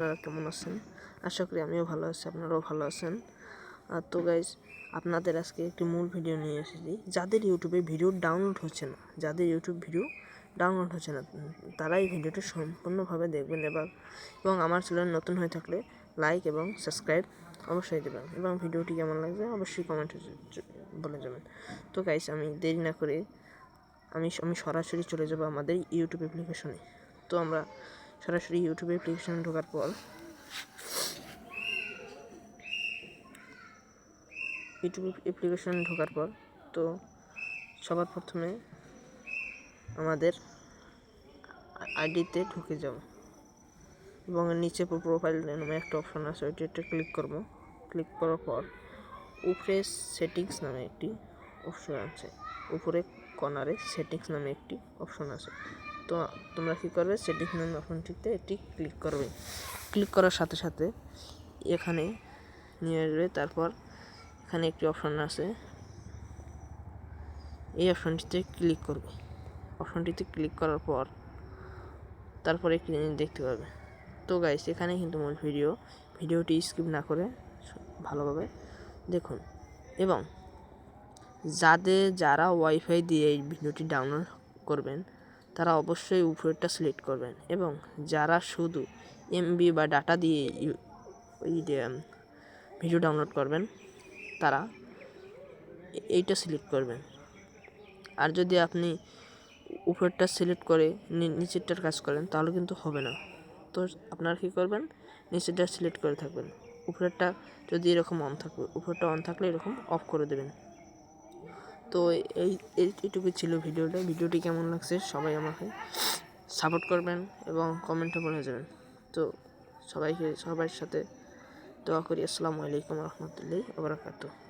আপনারা কেমন আছেন? আশা করি আমিও ভালো আছি, আপনারাও ভালো আছেন। তো গাইজ, আপনাদের আজকে একটি মূল ভিডিও নিয়ে এসেছি। যাদের ইউটিউবে ভিডিও ডাউনলোড হচ্ছে না, তারা এই ভিডিওটি সম্পূর্ণভাবে দেখবেন এবং আমার চ্যানেল নতুন হয়ে থাকলে লাইক এবং সাবস্ক্রাইব অবশ্যই দেবেন, এবং ভিডিওটি কেমন লাগবে অবশ্যই কমেন্টে বলে যাবেন। তো গাইজ, আমি দেরি না করে আমি সরাসরি চলে যাব আমাদের ইউটিউব অ্যাপ্লিকেশনে। তো আমরা সরাসরি ইউটিউব অ্যাপ্লিকেশনে ঢোকার পর তো সবার প্রথমে আমাদের আইডিতে ঢুকে যাব এবং নিচে প্রোফাইল নামে একটা অপশন আছে, ওইটা ক্লিক করব। ক্লিক করার পর উপরে সেটিংস নামে একটি অপশন আছে, উপরে কর্নারে সেটিংস নামে একটি অপশন আছে। তো তোমরা কী করবে, সেটিংস নামে অপশনটিতে এটি ক্লিক করবে। ক্লিক করার সাথে সাথে এখানে নিয়ে আসবে। তারপর এখানে একটি অপশন আছে, এই অপশনটিতে ক্লিক করবে। অপশনটিতে ক্লিক করার পর তারপরে একটি জিনিস দেখতে পাবে। তো গাইস, এখানে কিন্তু মূল ভিডিওটি স্কিপ না করে ভালোভাবে দেখুন, এবং যারা ওয়াইফাই দিয়ে এই ভিডিওটি ডাউনলোড করবেন তারা অবশ্যই উপরেরটা সিলেক্ট করবেন, এবং যারা শুধু এমবি বা ডাটা দিয়ে ভিডিও ডাউনলোড করবেন তারা এইটা সিলেক্ট করবেন। আর যদি আপনি উপরেরটা সিলেক্ট করে নিচেরটার কাজ করেন তাহলে কিন্তু হবে না। তো আপনারা কী করবেন, নিচেরটা সিলেক্ট করে থাকবেন, উপরেরটা যদি এরকম অন থাকবে, উপরেরটা অন থাকলে এরকম অফ করে দেবেন। তো এইটুকুই ছিল ভিডিওটি কেমন লাগছে সবাই আমাকে সাপোর্ট করবেন এবং কমেন্টে বলে যাবেন। তো সবার সাথে দোয়া করি। আসসালামু আলাইকুম রহমতুল্লাহি ওয়া বারাকাতুহু।